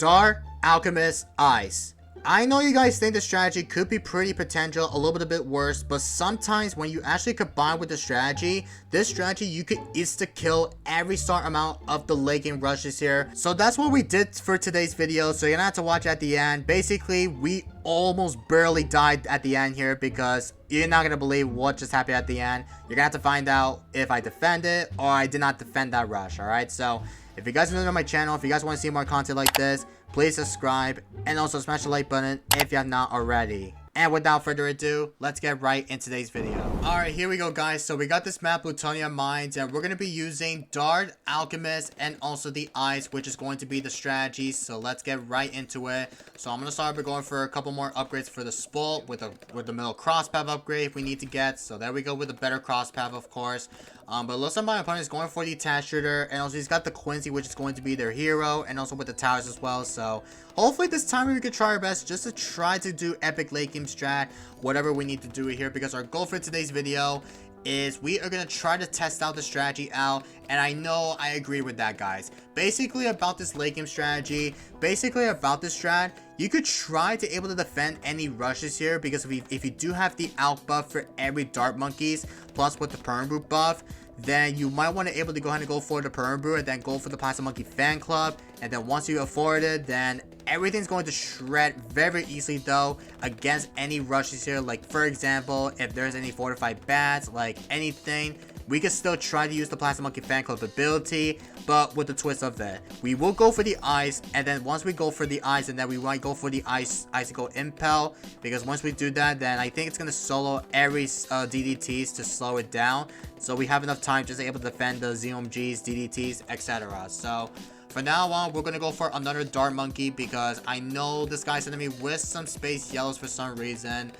Dark Alchemist Ice. I know you guys think the strategy could be pretty potential, a little bit a bit worse, but sometimes when you actually combine with the strategy, this strategy you could insta-kill every start amount of the late game rushes here. So that's what we did for today's video, so you're gonna have to watch at the end. Basically, we almost barely died at the end here because you're not gonna believe what just happened at the end. You're gonna have to find out if I defended or I did not defend that rush, alright? So if you guys are new to my channel, if you guys want to see more content like this, please subscribe and also smash the like button if you have not already. And without further ado, let's get right into today's video. Alright, here we go guys. So we got this map, Plutonium Mines, and we're going to be using Dark Alchemist and also the Ice, which is going to be the strategy. So let's get right into it. So I'm going to start by going for a couple more upgrades for the Spolt with the middle cross path upgrade if we need to get. So there we go with a better cross path, of course. But it looks like my opponent is going for the attach shooter, and also he's got the Quincy, which is going to be their hero, and also with the towers as well. So hopefully this time we could try our best just to try to do epic late game strat, whatever we need to do here, because our goal for today's video is we are going to try to test out the strategy out. And I know I agree with that, guys. Basically about this late game strategy, basically about this strat, you could try to able to defend any rushes here, because if you do have the Alch buff for every Dart Monkeys plus with the Perm Brew buff, then you might want to able to go ahead and go for the Perm Brew and then go for the Plastic Monkey Fan Club. And then once you afford it, then everything's going to shred very easily though against any rushes here. Like for example, if there's any fortified bats, like anything, we can still try to use the Plastic Monkey Fan Club ability, but with the twist of it, we will go for the Ice, and then once we go for the Ice, and then we might go for the Icicle Impel, because once we do that, then I think it's going to solo every DDTs to slow it down, so we have enough time just to able to defend the ZOMGs, DDTs, etc. So for now on, we're going to go for another Dart Monkey, because I know this guy's sending me with some space yellows for some reason.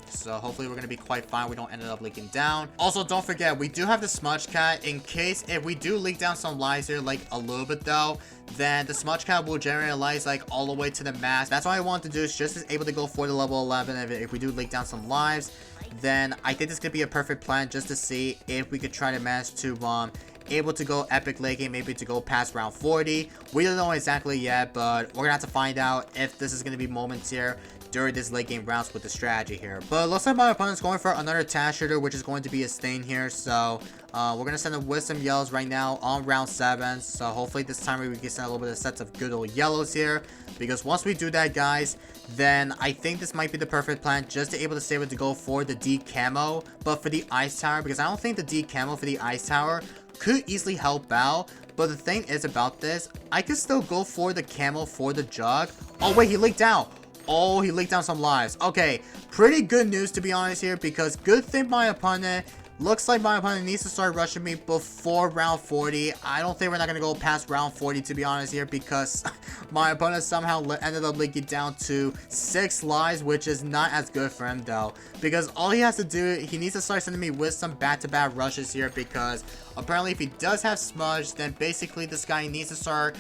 So hopefully we're going to be quite fine. We don't end up leaking down. Also, don't forget, we do have the Smudge Cat in case if we do leak down some lives here, like a little bit though, then the Smudge Cat will generate lives like all the way to the max. That's what I want to do, is just able to go for the level 11. If we do leak down some lives, then I think this could be a perfect plan just to see if we could try to manage to able to go epic late game, maybe to go past round 40. We don't know exactly yet, but we're gonna have to find out if this is gonna be moments here during this late game rounds with the strategy here. But it looks like my opponent's going for another attach shooter, which is going to be a stain here. So we're gonna send him with some yellows right now on round 7. So hopefully this time we can send a little bit of sets of good old yellows here, because once we do that, guys, then I think this might be the perfect plan just to able to save it to go for the D camo, but for the Ice Tower, because I don't think the D camo for the Ice Tower could easily help out. But the thing is about this, I could still go for the camo for the jug. Oh wait, he leaked out. Oh, he leaked down some lives. Okay, pretty good news to be honest here, because good thing my opponent, looks like my opponent needs to start rushing me before round 40. I don't think we're not going to go past round 40 to be honest here, because my opponent somehow ended up leaking down to 6 lives, which is not as good for him though, because all he has to do, he needs to start sending me with some back-to-back rushes here, because apparently if he does have Smudge, then basically this guy needs to start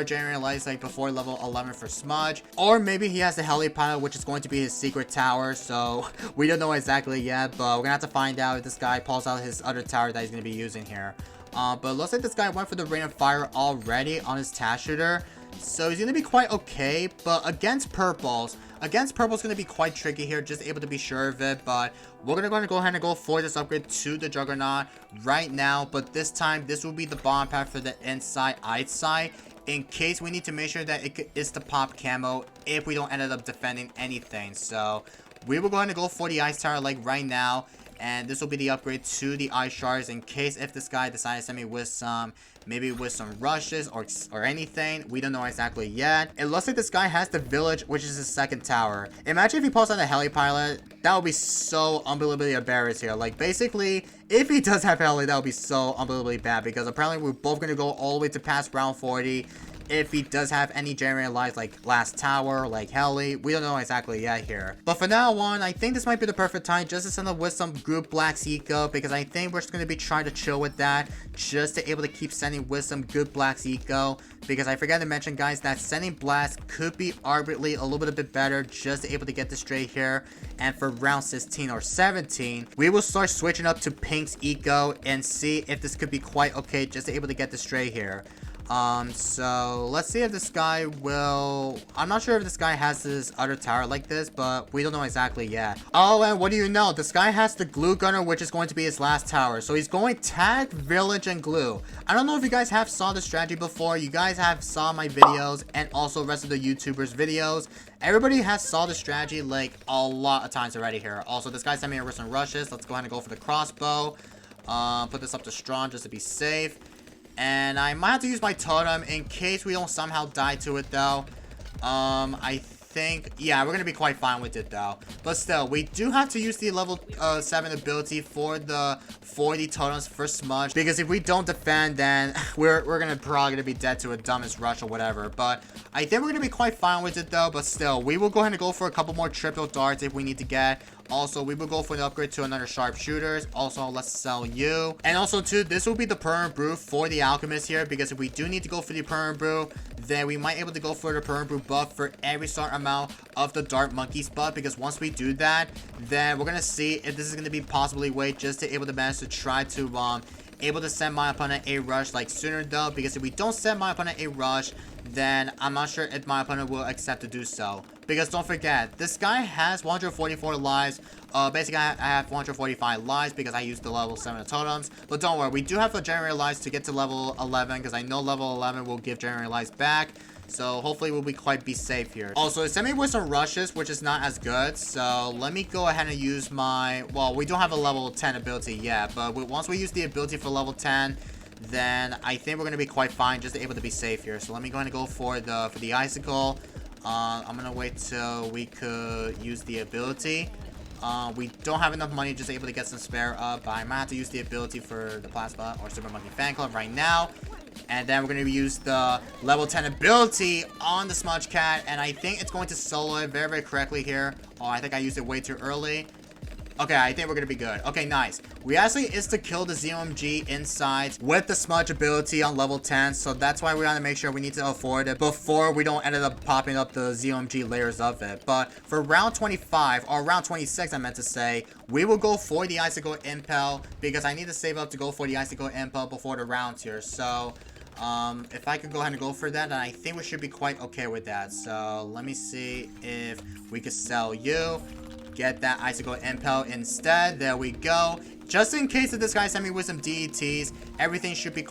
generating lights like before level 11 for Smudge, or maybe he has the Heli Pilot, which is going to be his secret tower. So we don't know exactly yet, but we're gonna have to find out if this guy pulls out his other tower that he's gonna be using here. But it looks like this guy went for the Rain of Fire already on his attach shooter, so he's gonna be quite okay. But against purple's gonna be quite tricky here, just able to be sure of it. But we're gonna go ahead and go for this upgrade to the Juggernaut right now, but this time this will be the bomb pad for the inside outside, in case we need to make sure that it is the pop camo if we don't end up defending anything. So we will go ahead and go for the Ice Tower like right now, and this will be the upgrade to the Ice Shards in case if this guy decides to send me with some, maybe with some rushes or anything. We don't know exactly yet. It looks like this guy has the Village, which is his second tower. Imagine if he pulls out the Heli Pilot. That would be so unbelievably embarrassing here. Like basically, if he does have Heli, that would be so unbelievably bad, because apparently we're both going to go all the way to past round 40. If he does have any generated lives like last tower, like Heli, we don't know exactly yet here. But for now on, I think this might be the perfect time just to send up with some good Blacks Eco, because I think we're just going to be trying to chill with that, just to able to keep sending with some good Blacks Eco, because I forgot to mention, guys, that sending Blast could be arguably a little bit better just to able to get this straight here. And for round 16 or 17, we will start switching up to Pink's Eco and see if this could be quite okay just to able to get this straight here. So let's see if this guy will... I'm not sure if this guy has this other tower like this, but we don't know exactly yet. Oh, and what do you know? This guy has the glue gunner, which is going to be his last tower. So he's going tag, village, and glue. I don't know if you guys have saw this strategy before. You guys have saw my videos and also rest of the YouTubers videos. Everybody has saw the strategy like a lot of times already here. Also, this guy sent me a risk and rushes. Let's go ahead and go for the crossbow. Put this up to strong just to be safe. And I might have to use my totem in case we don't somehow die to it, though. I think... Yeah, we're going to be quite fine with it, though. But still, we do have to use the level 7 ability for the 40 totems for smudge. Because if we don't defend, then we're probably going to be dead to a dumbest rush or whatever. But I think we're going to be quite fine with it, though. But still, we will go ahead and go for a couple more triple darts if we need to get... Also, we will go for the upgrade to another sharpshooters. Also, let's sell you. And also, too, this will be the permanent brew for the alchemist here. Because if we do need to go for the permanent brew, then we might be able to go for the permanent brew buff for every certain amount of the Dark Monkey's buff. Because once we do that, then we're going to see if this is going to be possibly way just to able to manage to try to able to send my opponent a rush like sooner, though. Because if we don't send my opponent a rush, then I'm not sure if my opponent will accept to do so. Because don't forget, this guy has 144 lives. Basically, I have 145 lives because I used the level 7 totems. But don't worry, we do have to generate lives to get to level 11 because I know level 11 will give generate lives back. So hopefully we'll be quite safe here. Also, it sent me with some rushes, which is not as good. So let me go ahead and use my... Well, we don't have a level 10 ability yet. But once we use the ability for level 10... then I think we're going to be quite fine just able to be safe here. So let me go ahead and go for the icicle. I'm going to wait till we could use the ability. We don't have enough money just able to get some spare up. But I might have to use the ability for the plasma or Super Monkey Fan Club right now. And then we're going to use the level 10 ability on the Smudge Cat. And I think it's going to solo it very, very correctly here. Oh, I think I used it way too early. Okay, I think we're going to be good. Okay, nice. We actually is to kill the ZOMG inside with the Smudge ability on level 10. So that's why we want to make sure we need to afford it before we don't end up popping up the ZOMG layers of it. But for round 25, or round 26, I meant to say, we will go for the Icicle Impel because I need to save up to go for the Icicle Impel before the rounds here. So... if I could go ahead and go for that, then I think we should be quite okay with that. So let me see if we could sell you. Get that Icicle Impel instead. There we go. Just in case if this guy sent me with some DETs, everything should be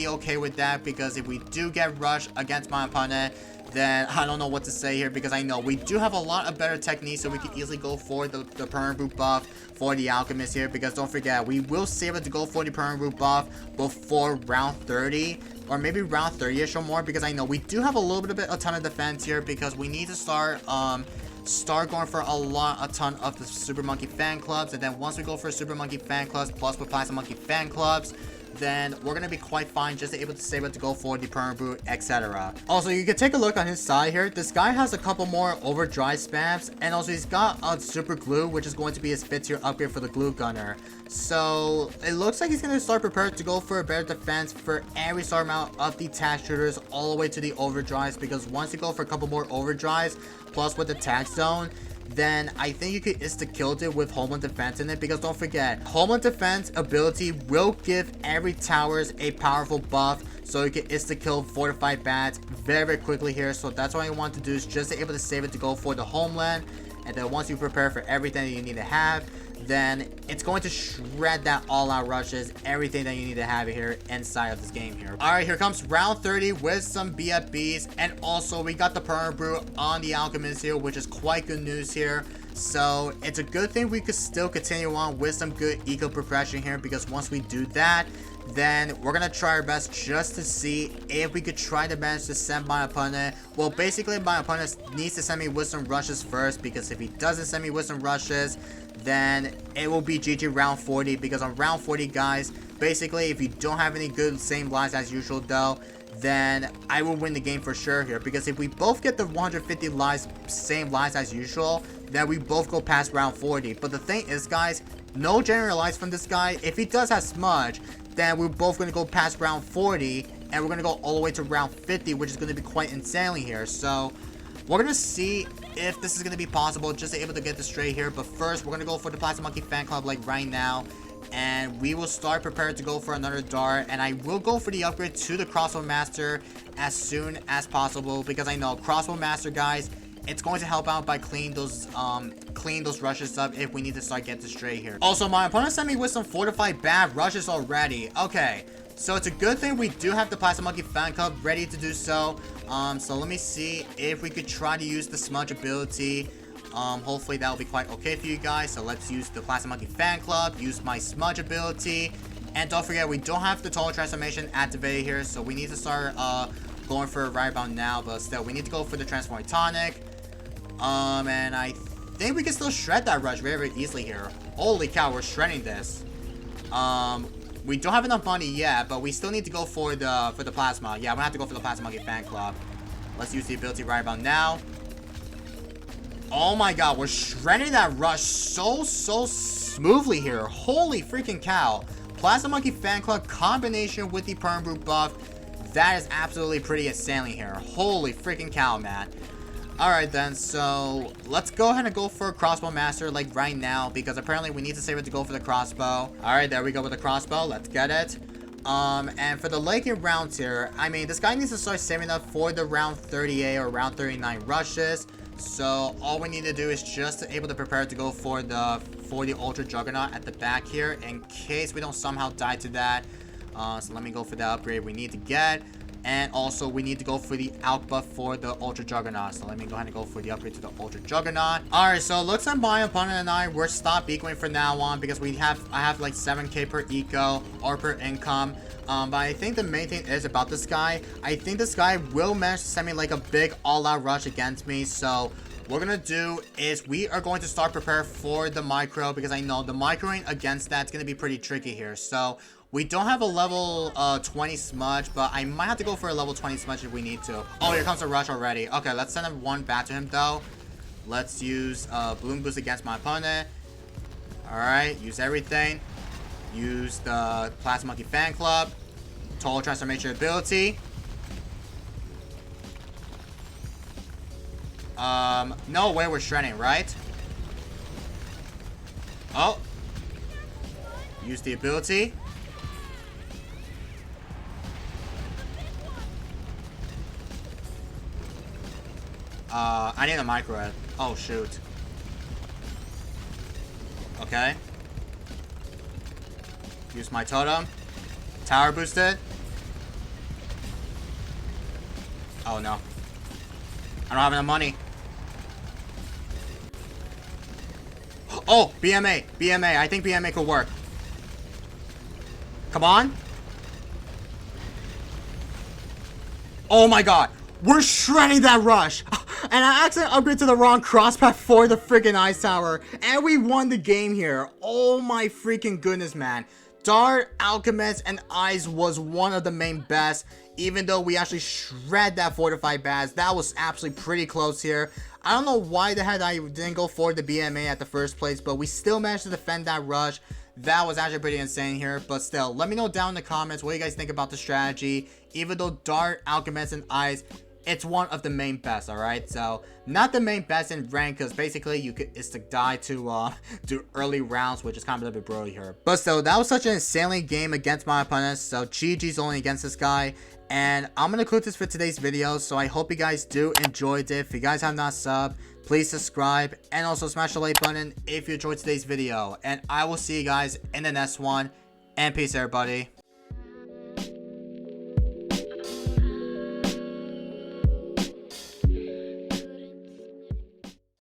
okay with that. Because if we do get rushed against my opponent, then I don't know what to say here. Because I know we do have a lot of better techniques, so we can easily go for the permanent brew buff for the alchemist here. Because don't forget, we will save it to go for the permanent brew buff before round 30. Or maybe round 30ish or more. Because I know we do have a ton of defense here. Because we need to start going for a ton of the Super Monkey Fan Clubs. And then once we go for Super Monkey Fan Clubs plus with Plasma Monkey Fan Clubs, then we're going to be quite fine just able to save it to go for the permanent brew, etc. Also, you can take a look on his side here. This guy has a couple more overdrive spams, and also he's got a super glue, which is going to be his 5th tier upgrade for the glue gunner. So it looks like he's going to start prepared to go for a better defense for every star amount of the tag shooters all the way to the overdrives, because once you go for a couple more overdrives plus with the tag zone, then I think you could insta-kill it with Homeland Defense in it. Because don't forget, Homeland Defense ability will give every towers a powerful buff, so you can insta-kill fortified bats very, very quickly here. So that's what I want to do, is just able to save it to go for the Homeland. And then once you prepare for everything that you need to have, then it's going to shred that all-out rushes, everything that you need to have here inside of this game here. Alright, here comes round 30 with some BFBs, and also we got the permanent brew on the alchemist here, which is quite good news here. So it's a good thing we could still continue on with some good eco progression here, because once we do that, then we're gonna try our best just to see if we could try to manage to send my opponent. Well, basically my opponent needs to send me with some rushes first, because if he doesn't send me with some rushes, then it will be GG round 40. Because on round 40, guys, basically if you don't have any good same lives as usual though, then I will win the game for sure here. Because if we both get the 150 lives, same lives as usual, then we both go past round 40. But the thing is, guys, no general lives from this guy. If he does have smudge, then we're both going to go past round 40, and we're going to go all the way to round 50, which is going to be quite insanely here. So we're going to see if this is going to be possible, just able to get this straight here. But first, we're going to go for the Plasma Monkey Fan Club like right now. and we will start prepared to go for another dart, and I will go for the upgrade to the crossbow master as soon as possible, because I know crossbow master, guys, it's going to help out by clean those rushes up if we need to start getting straight here. Also, my opponent sent me with some fortified bad rushes already. Okay, so it's a good thing we do have the Plasma Monkey Fan Club ready to do so. So let me see if we could try to use the smudge ability. Hopefully that will be quite okay for you guys. So let's use the Plasma Monkey Fan Club, use my smudge ability, and don't forget we don't have the total transformation activated here, so we need to start going for it right about now. But still, we need to go for the transforming tonic. And I think we can still shred that rush very, very easily here. Holy cow, we're shredding this. We don't have enough money yet, but we still need to go for the plasma. Yeah, I'm gonna have to go for the Plasma Monkey Fan Club. Let's use the ability right about now. Oh my god, we're shredding that rush so smoothly here. Holy freaking cow. Plasma Monkey Fan Club combination with the Perm Brew buff. That is absolutely pretty insanely here. Holy freaking cow, man. Alright then, so let's go ahead and go for a crossbow master like right now, because apparently we need to save it to go for the crossbow. Alright, there we go with the crossbow. Let's get it. And for the lagging rounds here, I mean, this guy needs to start saving up for the round 38 or round 39 rushes. So all we need to do is just able to prepare to go for the Ultra Juggernaut at the back here, in case we don't somehow die to that. So let me go for the upgrade we need to get. And also, we need to go for the out buff for the Ultra Juggernaut. So let me go ahead and go for the upgrade to the Ultra Juggernaut. Alright, so it looks like my opponent and I, we're stop ecoing from now on, because I have like 7k per eco or per income. But I think the main thing is about this guy. I think this guy will manage to send me like a big all-out rush against me. So what we're gonna do is we are going to start prepare for the micro, because I know the microing against that's gonna be pretty tricky here. So we don't have a level 20 smudge, but I might have to go for a level 20 smudge if we need to. Oh, here comes a rush already. Okay, let's send one back to him though. Let's use Bloom Boost against my opponent. Alright, use everything. Use the Plasma Monkey Fan Club. Total Transformation ability. No way we're shredding, right? Oh. Use the ability. I need a micro. Oh, shoot. Okay. Use my totem. Tower boosted. Oh, no. I don't have enough money. Oh, BMA. BMA. I think BMA could work. Come on. Oh, my God. We're shredding that rush. And I accidentally upgraded to the wrong crosspath for the freaking ice tower. And we won the game here. Oh my freaking goodness, man. Dart, Alchemist, and Ice was one of the main best. Even though we actually shred that fortified baz. That was actually pretty close here. I don't know why the heck I didn't go for the BMA at the first place. But we still managed to defend that rush. That was actually pretty insane here. But still, let me know down in the comments what you guys think about the strategy. Even though Dart, Alchemist, and Ice, it's one of the main best, alright? So, not the main best in rank, because basically it's to die to do early rounds, which is kind of a little bit broy here. But still, that was such an insanely game against my opponents, so GG's only against this guy. And I'm gonna conclude this for today's video, so I hope you guys do enjoyed it. If you guys have not subbed, please subscribe, and also smash the like button if you enjoyed today's video. And I will see you guys in the next one, and peace everybody.